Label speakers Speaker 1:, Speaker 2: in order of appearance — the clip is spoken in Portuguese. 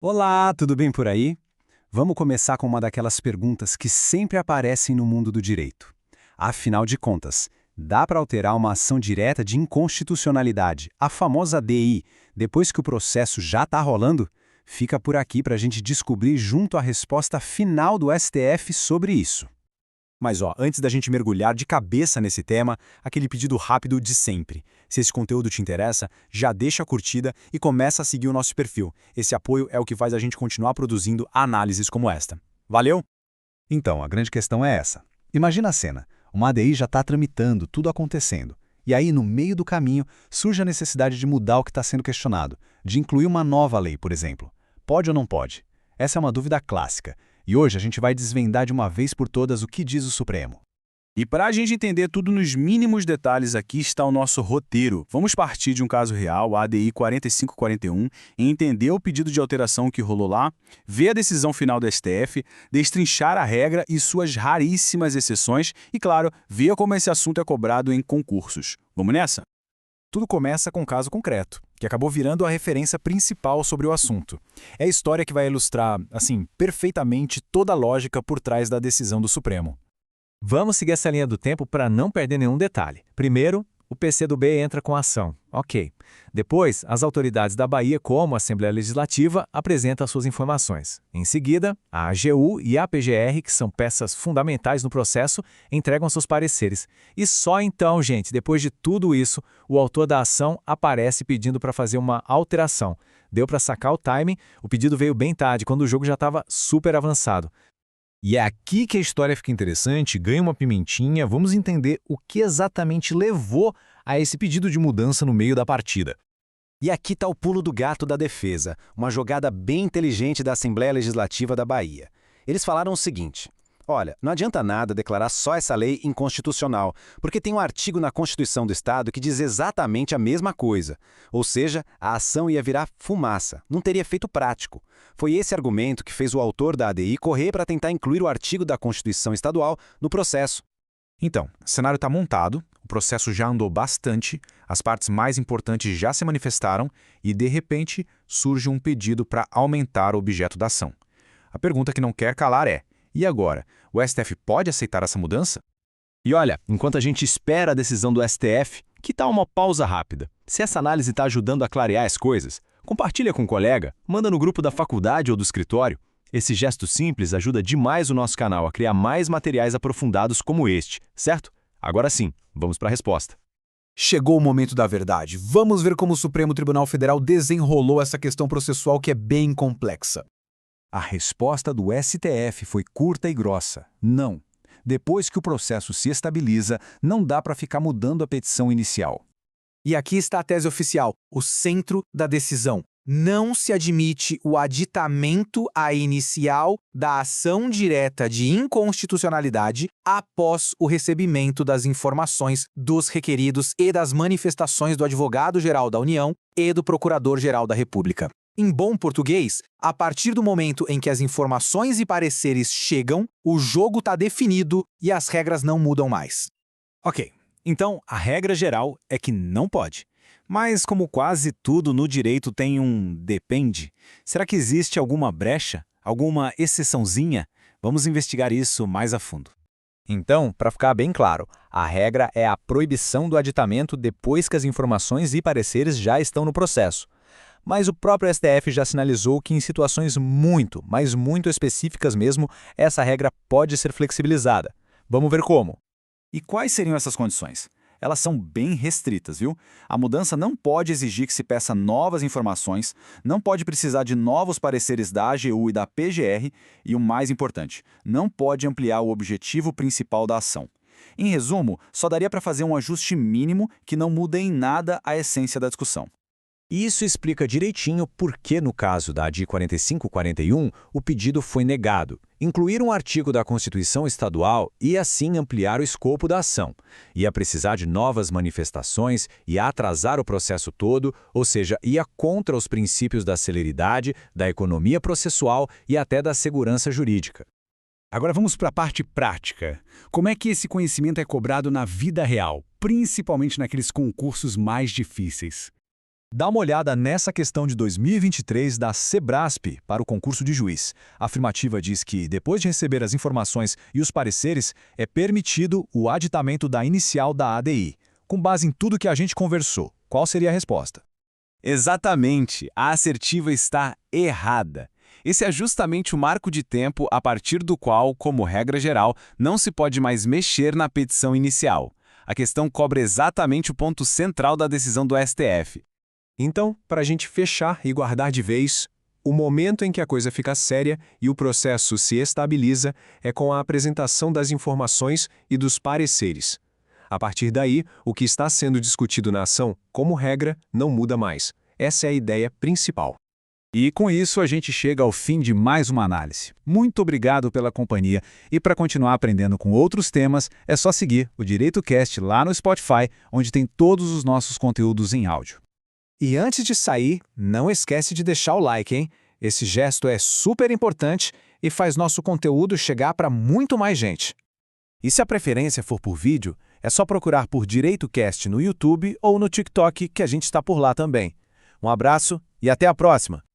Speaker 1: Olá, tudo bem por aí? Vamos começar com uma daquelas perguntas que sempre aparecem no mundo do direito. Afinal de contas, dá para alterar uma ação direta de inconstitucionalidade, a famosa DI, depois que o processo já está rolando? Fica por aqui para a gente descobrir junto a resposta final do STF sobre isso.
Speaker 2: Mas antes da gente mergulhar de cabeça nesse tema, aquele pedido rápido de sempre. Se esse conteúdo te interessa, já deixa a curtida e começa a seguir o nosso perfil. Esse apoio é o que faz a gente continuar produzindo análises como esta. Valeu?
Speaker 3: Então, a grande questão é essa. Imagina a cena. Uma ADI já está tramitando, tudo acontecendo. E aí, no meio do caminho, surge a necessidade de mudar o que está sendo questionado, de incluir uma nova lei, por exemplo. Pode ou não pode? Essa é uma dúvida clássica. E hoje a gente vai desvendar de uma vez por todas o que diz o Supremo.
Speaker 2: E para a gente entender tudo nos mínimos detalhes, aqui está o nosso roteiro. Vamos partir de um caso real, a ADI 4541, e entender o pedido de alteração que rolou lá, ver a decisão final do STF, destrinchar a regra e suas raríssimas exceções e, claro, ver como esse assunto é cobrado em concursos. Vamos nessa? Tudo começa com um caso concreto, que acabou virando a referência principal sobre o assunto. É a história que vai ilustrar, perfeitamente toda a lógica por trás da decisão do Supremo.
Speaker 4: Vamos seguir essa linha do tempo para não perder nenhum detalhe. Primeiro, o PCdoB entra com a ação. Ok. Depois, as autoridades da Bahia, como a Assembleia Legislativa, apresentam as suas informações. Em seguida, a AGU e a PGR, que são peças fundamentais no processo, entregam seus pareceres. E só então, gente, depois de tudo isso, o autor da ação aparece pedindo para fazer uma alteração. Deu para sacar o timing, o pedido veio bem tarde, quando o jogo já estava super avançado.
Speaker 3: E é aqui que a história fica interessante, ganha uma pimentinha, vamos entender o que exatamente levou a esse pedido de mudança no meio da partida.
Speaker 5: E aqui está o pulo do gato da defesa, uma jogada bem inteligente da Assembleia Legislativa da Bahia. Eles falaram o seguinte: olha, não adianta nada declarar só essa lei inconstitucional, porque tem um artigo na Constituição do Estado que diz exatamente a mesma coisa. Ou seja, a ação ia virar fumaça, não teria efeito prático. Foi esse argumento que fez o autor da ADI correr para tentar incluir o artigo da Constituição Estadual no processo.
Speaker 2: Então, o cenário está montado, o processo já andou bastante, as partes mais importantes já se manifestaram e, de repente, surge um pedido para aumentar o objeto da ação. A pergunta que não quer calar é: e agora? O STF pode aceitar essa mudança?
Speaker 3: E olha, enquanto a gente espera a decisão do STF, que tal uma pausa rápida? Se essa análise está ajudando a clarear as coisas, compartilha com um colega, manda no grupo da faculdade ou do escritório. Esse gesto simples ajuda demais o nosso canal a criar mais materiais aprofundados como este, certo? Agora sim, vamos para a resposta.
Speaker 2: Chegou o momento da verdade. Vamos ver como o Supremo Tribunal Federal desenrolou essa questão processual que é bem complexa.
Speaker 3: A resposta do STF foi curta e grossa: não. Depois que o processo se estabiliza, não dá para ficar mudando a petição inicial.
Speaker 6: E aqui está a tese oficial, o centro da decisão. Não se admite o aditamento à inicial da ação direta de inconstitucionalidade após o recebimento das informações dos requeridos e das manifestações do Advogado-Geral da União e do Procurador-Geral da República. Em bom português, a partir do momento em que as informações e pareceres chegam, o jogo está definido e as regras não mudam mais.
Speaker 2: Ok, então a regra geral é que não pode. Mas como quase tudo no direito tem um depende, será que existe alguma brecha, alguma exceçãozinha? Vamos investigar isso mais a fundo.
Speaker 3: Então, para ficar bem claro, a regra é a proibição do aditamento depois que as informações e pareceres já estão no processo. Mas o próprio STF já sinalizou que em situações muito, mas muito específicas mesmo, essa regra pode ser flexibilizada. Vamos ver como.
Speaker 2: E quais seriam essas condições? Elas são bem restritas, viu? A mudança não pode exigir que se peça novas informações, não pode precisar de novos pareceres da AGU e da PGR e, o mais importante, não pode ampliar o objetivo principal da ação. Em resumo, só daria para fazer um ajuste mínimo que não muda em nada a essência da discussão.
Speaker 3: Isso explica direitinho por que, no caso da ADI 4541, o pedido foi negado. Incluir um artigo da Constituição Estadual e assim ampliar o escopo da ação. Ia precisar de novas manifestações, ia atrasar o processo todo, ou seja, ia contra os princípios da celeridade, da economia processual e até da segurança jurídica.
Speaker 7: Agora vamos para a parte prática. Como é que esse conhecimento é cobrado na vida real, principalmente naqueles concursos mais difíceis?
Speaker 3: Dá uma olhada nessa questão de 2023 da Sebrasp para o concurso de juiz. A afirmativa diz que, depois de receber as informações e os pareceres, é permitido o aditamento da inicial da ADI. Com base em tudo que a gente conversou, qual seria a resposta?
Speaker 1: Exatamente, a assertiva está errada. Esse é justamente o marco de tempo a partir do qual, como regra geral, não se pode mais mexer na petição inicial. A questão cobre exatamente o ponto central da decisão do STF.
Speaker 3: Então, para a gente fechar e guardar de vez, o momento em que a coisa fica séria e o processo se estabiliza é com a apresentação das informações e dos pareceres. A partir daí, o que está sendo discutido na ação, como regra, não muda mais. Essa é a ideia principal.
Speaker 7: E com isso a gente chega ao fim de mais uma análise. Muito obrigado pela companhia e para continuar aprendendo com outros temas, é só seguir o DireitoCast lá no Spotify, onde tem todos os nossos conteúdos em áudio.
Speaker 6: E antes de sair, não esquece de deixar o like, hein? Esse gesto é super importante e faz nosso conteúdo chegar para muito mais gente.
Speaker 5: E se a preferência for por vídeo, é só procurar por DireitoCast no YouTube ou no TikTok, que a gente está por lá também. Um abraço e até a próxima!